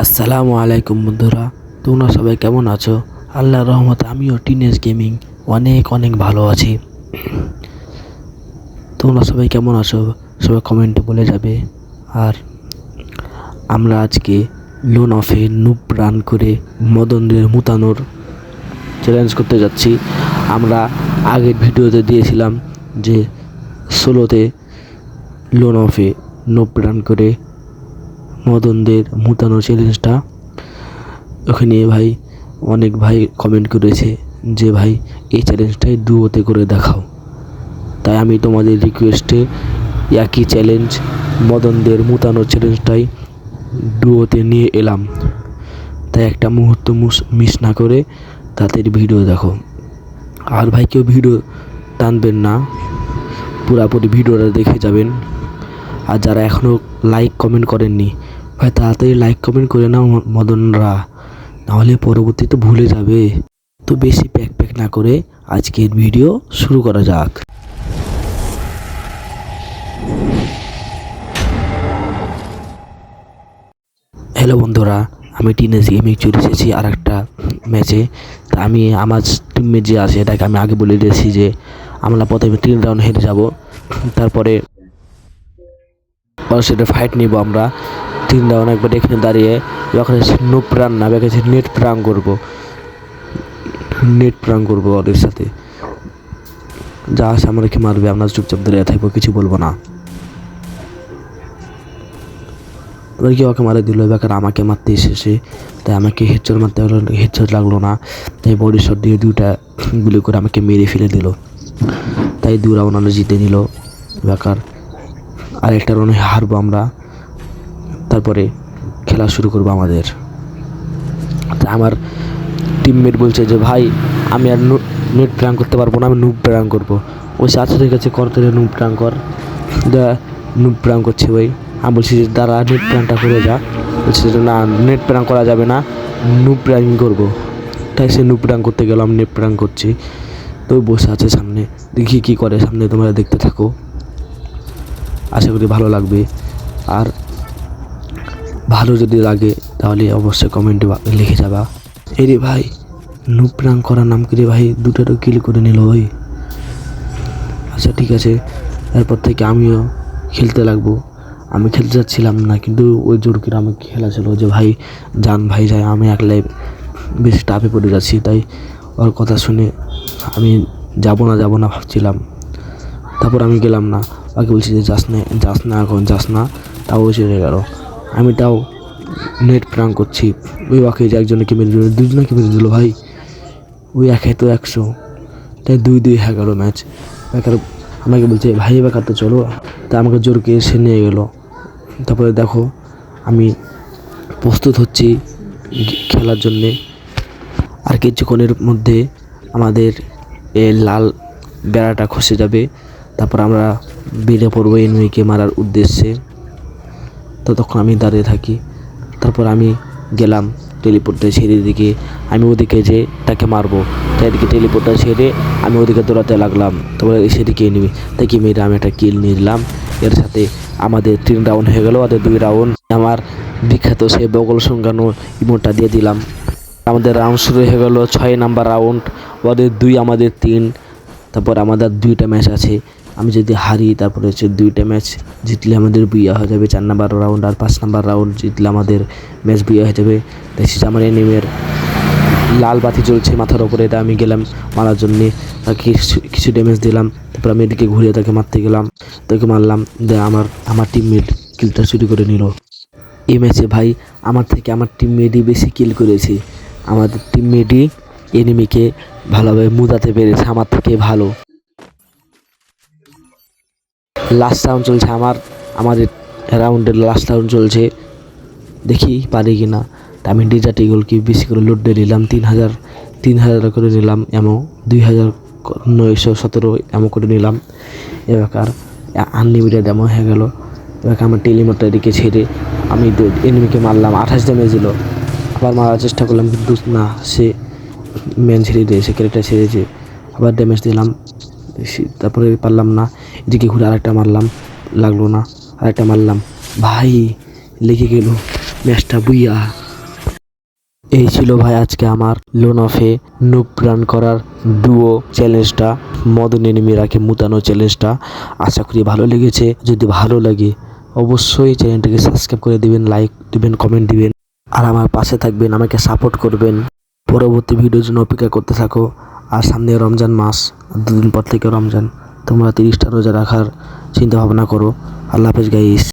আসসালামু আলাইকুম বন্ধুরা, তোমরা সবাই কেমন আছো? আল্লাহর রহমতে আমিও টিনেজ গেমিং অনেক অনেক ভালো আছি। তোমরা সবাই কেমন আছো সবাই কমেন্টে বলে যাবে। আর আমরা আজকে লোন অফে নুপ রান করে মদনদের মুতানোর চ্যালেঞ্জ করতে যাচ্ছি। আমরা আগের ভিডিওতে দিয়েছিলাম যে 16তে লোন অফে নুপ রান করে মদনদের মুতানোর চ্যালেঞ্জটা। ওখানে ভাই অনেক ভাই কমেন্ট করেছে যে ভাই এই চ্যালেঞ্জটাই ডুয়োতে করে দেখাও। তাই আমি তোমাদের রিকোয়েস্টে একই চ্যালেঞ্জ মদনদের মুতানোর চ্যালেঞ্জটাই ডুয়োতে নিয়ে এলাম। তাই একটা মুহূর্ত মিস না করে তাদের ভিডিও দেখো। আর ভাই কেউ ভিডিও টানবেন না, পুরাপুরি ভিডিওটা দেখে যাবেন। আর যারা এখনও লাইক কমেন্ট করেননি ভাই তাড়াতাড়ি লাইক কমেন্ট করে নাও মদনরা, নাহলে পরবর্তীতে ভুলে যাবে। তো বেশি প্যাক না করে আজকের ভিডিও শুরু করা যাক। হ্যালো বন্ধুরা, আমি টিনেজ গেমিং চলে এসেছি আর একটা ম্যাচে। তা আমি আমার টিমমেট যে আছে এটাকে আমি আগে বলে দিয়েছি যে আমরা প্রথমে 3 রাউন্ড হেরে যাব, তারপরে সেটা ফাইট নিব। আমরা 3 রাউন্ড একবার এখানে দাঁড়িয়ে ওখানে নো প্রাণ না বেঁকেছে নেট প্রাণ করবো ওদের সাথে। যা আছে আমরা কি মারবে, আমরা চুপচাপ দাঁড়িয়ে থাকবো, কিছু বলবো না। ওদের কি ওকে মারা দিল, বেকার আমাকে মারতে এসেছে। তাই আমাকে হেডশট মারতে হলো, হেডশট লাগলো না। তাই বডি শট দিয়ে 2টা গুলি করে আমাকে মেরে ফেলে দিল। তাই 2 রাউন্ড আমরা জিতে নিল বেকার। আর একটা রাউন্ডে হারবো আমরা, তারপরে খেলা শুরু করবো আমাদের। তা আমার টিমমেট বলছে যে ভাই আমি আর নেট প্রাং করতে পারবো না, আমি নুব প্রাং করবো। ওই আচ্ছা ঠিক আছে করতে নুব প্রাং কর, নুব প্রাং করছে ওই। আমি বলছি যে দাঁড়া নেট প্রাংটা করে যা। বলছে যে না নেট প্রাং করা যাবে না, নুব প্রাং করবো। তাই সে নুব প্রাং করতে গেলাম, নেট প্রাং করছি। তো বসে আছে সামনে, দেখি কী করে সামনে, তোমরা দেখতে থাকো, আশা করি ভালো লাগবে। আর ভালো যদি লাগে তাহলে অবশ্যই কমেন্টে লিখে যাবা। এই রে ভাই নুব প্রাং করার নাম করে ভাই 2টা কিল করে নিল ওই। আচ্ছা ঠিক আছে, এরপর থেকে আমিও খেলতে লাগবো। আমি খেলতে যাচ্ছিলাম না, কিন্তু ওই জোর করে আমাকে খেলা ছিল যে ভাই যান ভাই যায়, আমি একলাই বেশি টাফে পড়ে যাচ্ছি। তাই ওর কথা শুনে আমি যাব না ভাবছিলাম। তারপর আমি গেলাম না, ওকে বলছি যে যাস না এখন যাস না, তাও চলে গেল। আমি তাও নেট প্রাং করছি, ওই ওকে যে একজনকে মেরে দিল, 2জনকে মেরে দিল ভাই। ওই একে তো 100, তাই 2-2 হয়ে গেল ম্যাচ। বেকার আমাকে বলছে ভাই বেকার তো চলো, তা আমাকে জোরকে এসে নিয়ে গেলো। তারপরে দেখো আমি প্রস্তুত হচ্ছি খেলার জন্যে। আর কিছুক্ষণের মধ্যে আমাদের এই লাল বেড়াটা খসে যাবে, তারপর আমরা বেরিয়ে পড়বো এনিমিকে মারার উদ্দেশ্যে। ততক্ষণ আমি দাঁড়িয়ে থাকি। তারপর আমি গেলাম টেলিপোর্টটা ছেড়ে দিকে, আমি ওদিকে যে তাকে মারবো। তাই এদিকে টেলিপোর্টটা ছেড়ে আমি ওদিকে দৌড়াতে লাগলাম। তারপরে সেদিকে নিবি তাকে মেরে আমি একটা কিল নিলাম। এর সাথে আমাদের 3 রাউন্ড হয়ে গেল, ওদের 2 রাউন্ড। আমার বিখ্যাত সে বগল সঙ্গানো ইমোটটা দিয়ে দিলাম। আমাদের রাউন্ড শুরু হয়ে গেল 6 নাম্বার রাউন্ড, ওদের 2 আমাদের 3। তারপর আমাদের 2টা ম্যাচ আছে, আমি যদি হারি তারপরে হচ্ছে 2টা ম্যাচ জিতলে আমাদের বিয়ে হয়ে যাবে 4 নাম্বার রাউন্ড। আর 5 নাম্বার রাউন্ড জিতলে আমাদের ম্যাচ বিয়ে হয়ে যাবে। দেখছি আমার এনিমের লাল বাতি জ্বলছে মাথার ওপরে, তাই আমি গেলাম মারার জন্যে, তাকে কিছু ড্যামেজ দিলাম। তারপর আমি এদিকে ঘুরে তাকে মারতে গেলাম, তাকে মারলাম। আমার টিমমেট কিলটা চুরি করে নিল। এই ম্যাচে ভাই আমার থেকে আমার টিমমেটই বেশি কিল করেছে। আমাদের টিমমেটই এনিমিকে ভালোভাবে মুদাতে পেরেছে আমার থেকে ভালো। লাস্ট রাউন্ড চলছে আমাদের রাউন্ডের লাস্ট রাউন্ড চলছে, দেখি পারি কি না। আমি ডিজার্ট ইগলকে বেশি করে লোড দিয়ে নিলাম, 3000 করে নিলাম, এমো 2917 এমো করে নিলাম। এবার আনলিমিটেড এমো হয়ে গেল। এবার আমার টেলিমোটটা এদিকে ছেড়ে আমি এনিমিকে মারলাম, 28 ড্যামেজ দিল। আবার মারার চেষ্টা করলাম কিন্তু না, সে ম্যান ছেড়ে দিয়েছে, ক্যারেক্টার ছেড়েছে। আবার ড্যামেজ দিলাম, তারপরে পারলাম না। এদিকে ঘুরে আরেকটা মারলাম, লাগলো না, আরেকটা মারলাম, ভাই লেগে গেল ম্যাচটা বুইয়া। এই ছিল ভাই আজকে আমার লোন অফে নুব রান করার ডুও চ্যালেঞ্জটা, মদন এনিমিরাকে মুতানো চ্যালেঞ্জটা। আশা করি ভালো লেগেছে। যদি ভালো লাগে অবশ্যই চ্যানেলটাকে সাবস্ক্রাইব করে দিবেন, লাইক দিবেন, কমেন্ট দিবেন, আর আমার পাশে থাকবেন, আমাকে সাপোর্ট করবেন। পরবর্তী ভিডিওর জন্য অপেক্ষা করতে থাকো। আর সামনে রমজান মাস, 2 দিন পর থেকে রমজান। তোমরা 30টা রোজা রাখার চিন্তা ভাবনা করো। আল্লাহ হাফেজ গাইস।